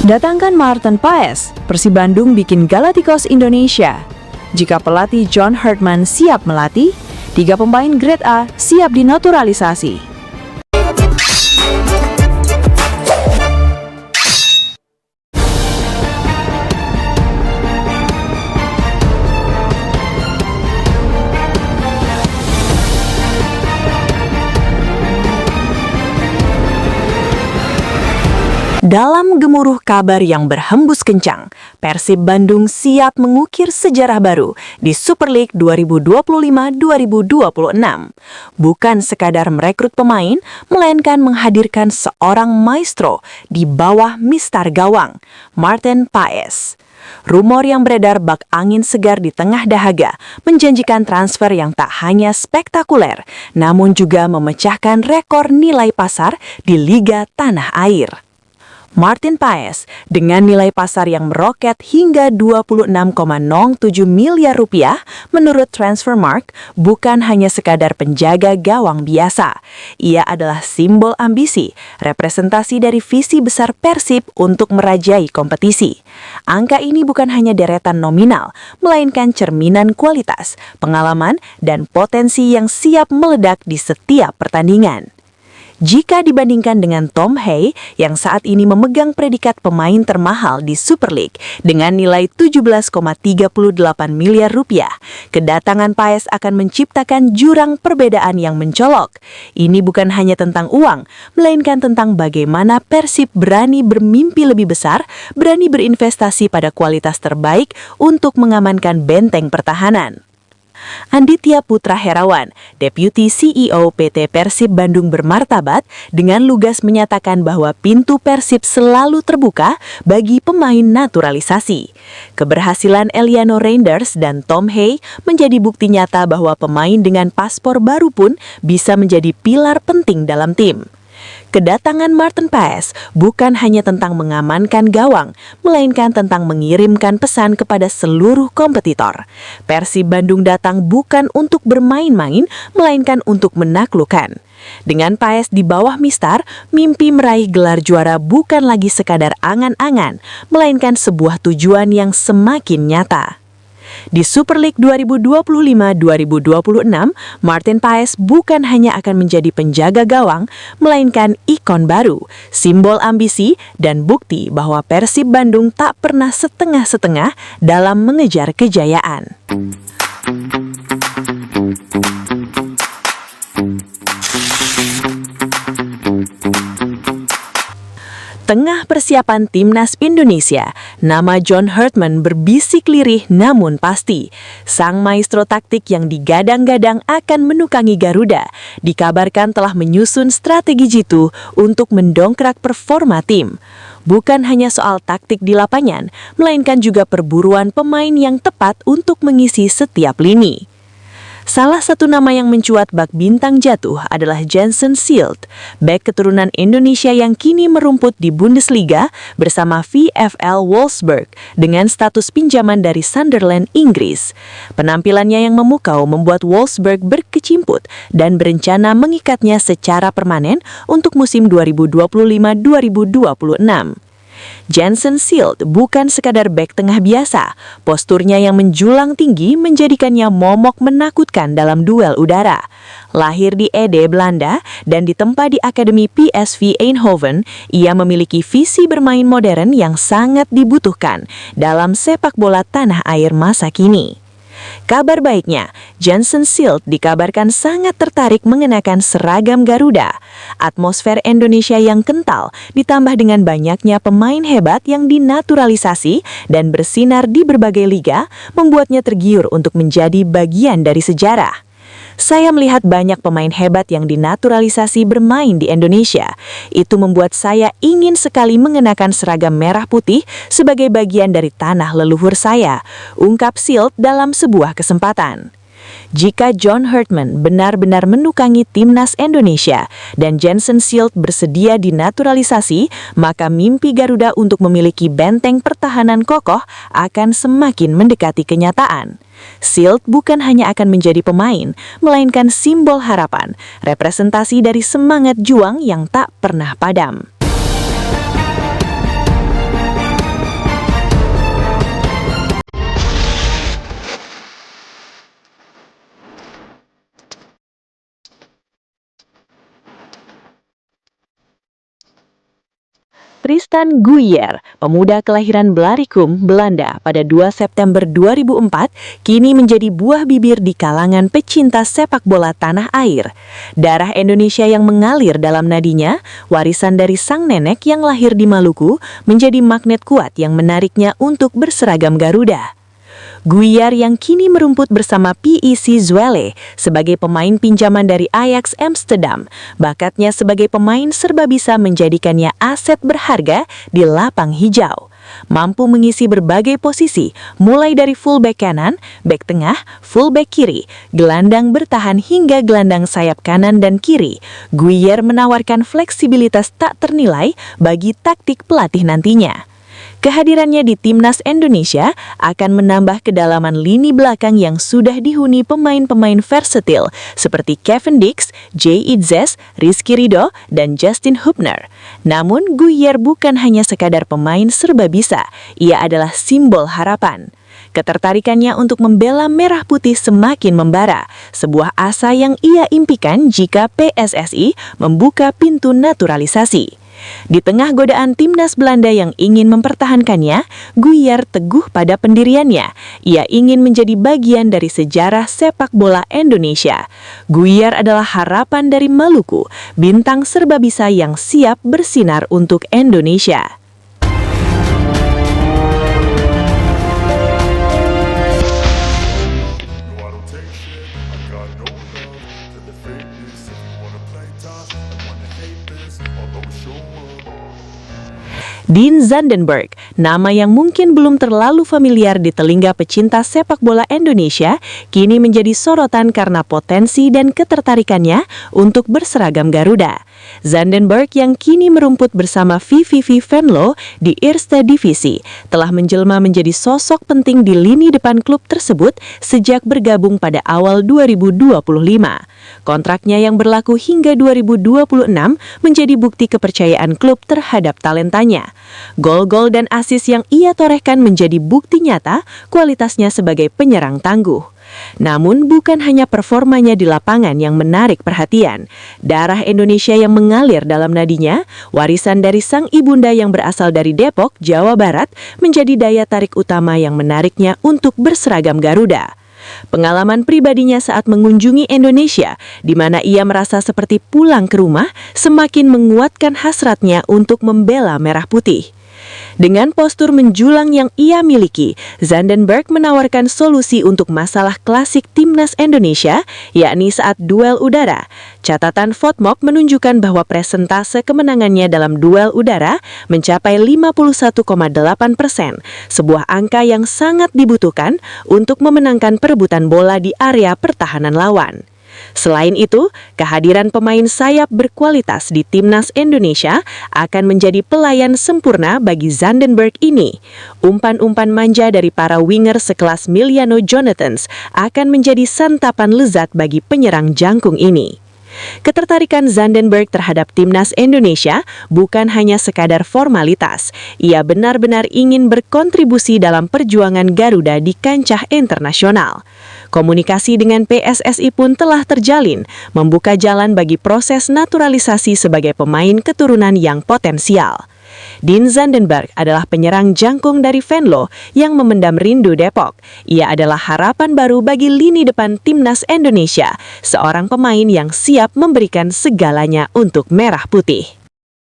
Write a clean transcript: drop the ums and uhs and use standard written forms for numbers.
Datangkan Maarten Paes, Persib Bandung bikin Galacticos Indonesia. Jika pelatih John Hartman siap melatih, 3 pemain grade A siap dinaturalisasi. Dalam gemuruh kabar yang berhembus kencang, Persib Bandung siap mengukir sejarah baru di Super League 2025-2026. Bukan sekadar merekrut pemain, melainkan menghadirkan seorang maestro di bawah mistar gawang, Maarten Paes. Rumor yang beredar bak angin segar di tengah dahaga menjanjikan transfer yang tak hanya spektakuler, namun juga memecahkan rekor nilai pasar di Liga Tanah Air. Maarten Paes dengan nilai pasar yang meroket hingga 26,07 miliar rupiah menurut Transfermarkt bukan hanya sekadar penjaga gawang biasa. Ia adalah simbol ambisi, representasi dari visi besar Persib untuk merajai kompetisi. Angka ini bukan hanya deretan nominal, melainkan cerminan kualitas, pengalaman, dan potensi yang siap meledak di setiap pertandingan. Jika dibandingkan dengan Tom Hay yang saat ini memegang predikat pemain termahal di Super League dengan nilai 17,38 miliar rupiah, kedatangan Paes akan menciptakan jurang perbedaan yang mencolok. Ini bukan hanya tentang uang, melainkan tentang bagaimana Persib berani bermimpi lebih besar, berani berinvestasi pada kualitas terbaik untuk mengamankan benteng pertahanan. Anditya Putra Herawan, Deputi CEO PT Persib Bandung Bermartabat, dengan lugas menyatakan bahwa pintu Persib selalu terbuka bagi pemain naturalisasi. Keberhasilan Eliano Reinders dan Tom Hay menjadi bukti nyata bahwa pemain dengan paspor baru pun bisa menjadi pilar penting dalam tim. Kedatangan Maarten Paes bukan hanya tentang mengamankan gawang, melainkan tentang mengirimkan pesan kepada seluruh kompetitor. Persib Bandung datang bukan untuk bermain-main, melainkan untuk menaklukkan. Dengan Paes di bawah mistar, mimpi meraih gelar juara bukan lagi sekadar angan-angan, melainkan sebuah tujuan yang semakin nyata. Di Super League 2025-2026, Maarten Paes bukan hanya akan menjadi penjaga gawang, melainkan ikon baru, simbol ambisi, dan bukti bahwa Persib Bandung tak pernah setengah-setengah dalam mengejar kejayaan. Tengah persiapan Timnas Indonesia, nama John Hartman berbisik lirih namun pasti. Sang maestro taktik yang digadang-gadang akan menukangi Garuda, dikabarkan telah menyusun strategi jitu untuk mendongkrak performa tim. Bukan hanya soal taktik di lapangan, melainkan juga perburuan pemain yang tepat untuk mengisi setiap lini. Salah satu nama yang mencuat bak bintang jatuh adalah Jensen Silt, bek keturunan Indonesia yang kini merumput di Bundesliga bersama VfL Wolfsburg dengan status pinjaman dari Sunderland, Inggris. Penampilannya yang memukau membuat Wolfsburg berkecimput dan berencana mengikatnya secara permanen untuk musim 2025-2026. Jensen Silt bukan sekadar bek tengah biasa, posturnya yang menjulang tinggi menjadikannya momok menakutkan dalam duel udara. Lahir di Ede, Belanda, dan ditempa di Akademi PSV Eindhoven, ia memiliki visi bermain modern yang sangat dibutuhkan dalam sepak bola tanah air masa kini. Kabar baiknya, Jensen Silt dikabarkan sangat tertarik mengenakan seragam Garuda. Atmosfer Indonesia yang kental ditambah dengan banyaknya pemain hebat yang dinaturalisasi dan bersinar di berbagai liga membuatnya tergiur untuk menjadi bagian dari sejarah. Saya melihat banyak pemain hebat yang dinaturalisasi bermain di Indonesia. Itu membuat saya ingin sekali mengenakan seragam merah putih sebagai bagian dari tanah leluhur saya, ungkap Silt dalam sebuah kesempatan. Jika John Hartman benar-benar menukangi Timnas Indonesia dan Jensen Silt bersedia dinaturalisasi, maka mimpi Garuda untuk memiliki benteng pertahanan kokoh akan semakin mendekati kenyataan. Silt bukan hanya akan menjadi pemain, melainkan simbol harapan, representasi dari semangat juang yang tak pernah padam. Tristan Guijer, pemuda kelahiran Blaricum, Belanda pada 2 September 2004, kini menjadi buah bibir di kalangan pecinta sepak bola tanah air. Darah Indonesia yang mengalir dalam nadinya, warisan dari sang nenek yang lahir di Maluku, menjadi magnet kuat yang menariknya untuk berseragam Garuda. Guijer yang kini merumput bersama PEC Zwolle sebagai pemain pinjaman dari Ajax Amsterdam, bakatnya sebagai pemain serba bisa menjadikannya aset berharga di lapang hijau. Mampu mengisi berbagai posisi, mulai dari fullback kanan, bek tengah, fullback kiri, gelandang bertahan hingga gelandang sayap kanan dan kiri. Guijer menawarkan fleksibilitas tak ternilai bagi taktik pelatih nantinya. Kehadirannya di Timnas Indonesia akan menambah kedalaman lini belakang yang sudah dihuni pemain-pemain versatil seperti Kevin Dix, Jay Itzes, Rizky Ridho, dan Justin Hubner. Namun, Guijer bukan hanya sekadar pemain serba bisa, ia adalah simbol harapan. Ketertarikannya untuk membela merah putih semakin membara, sebuah asa yang ia impikan jika PSSI membuka pintu naturalisasi. Di tengah godaan timnas Belanda yang ingin mempertahankannya, Guijer teguh pada pendiriannya. Ia ingin menjadi bagian dari sejarah sepak bola Indonesia. Guijer adalah harapan dari Maluku, bintang serba bisa yang siap bersinar untuk Indonesia. Dean Zandenberg, nama yang mungkin belum terlalu familiar di telinga pecinta sepak bola Indonesia, kini menjadi sorotan karena potensi dan ketertarikannya untuk berseragam Garuda. Zandenberg yang kini merumput bersama VVV Venlo di Eerste Divisie, telah menjelma menjadi sosok penting di lini depan klub tersebut sejak bergabung pada awal 2025. Kontraknya yang berlaku hingga 2026 menjadi bukti kepercayaan klub terhadap talentanya. Gol-gol dan assist yang ia torehkan menjadi bukti nyata kualitasnya sebagai penyerang tangguh. Namun bukan hanya performanya di lapangan yang menarik perhatian. Darah Indonesia yang mengalir dalam nadinya, warisan dari sang ibunda yang berasal dari Depok, Jawa Barat, menjadi daya tarik utama yang menariknya untuk berseragam Garuda. Pengalaman pribadinya saat mengunjungi Indonesia, di mana ia merasa seperti pulang ke rumah, semakin menguatkan hasratnya untuk membela merah putih. Dengan postur menjulang yang ia miliki, Zandenberg menawarkan solusi untuk masalah klasik timnas Indonesia, yakni saat duel udara. Catatan FOTMOB menunjukkan bahwa presentase kemenangannya dalam duel udara mencapai 51,8%, sebuah angka yang sangat dibutuhkan untuk memenangkan perebutan bola di area pertahanan lawan. Selain itu, kehadiran pemain sayap berkualitas di Timnas Indonesia akan menjadi pelayan sempurna bagi Zandenberg ini. Umpan-umpan manja dari para winger sekelas Miliano Jonathans akan menjadi santapan lezat bagi penyerang jangkung ini. Ketertarikan Zandenberg terhadap Timnas Indonesia bukan hanya sekadar formalitas. Ia benar-benar ingin berkontribusi dalam perjuangan Garuda di kancah internasional. Komunikasi dengan PSSI pun telah terjalin, membuka jalan bagi proses naturalisasi sebagai pemain keturunan yang potensial. Dean Zandenberg adalah penyerang jangkung dari Venlo yang memendam rindu Depok. Ia adalah harapan baru bagi lini depan Timnas Indonesia, seorang pemain yang siap memberikan segalanya untuk merah putih.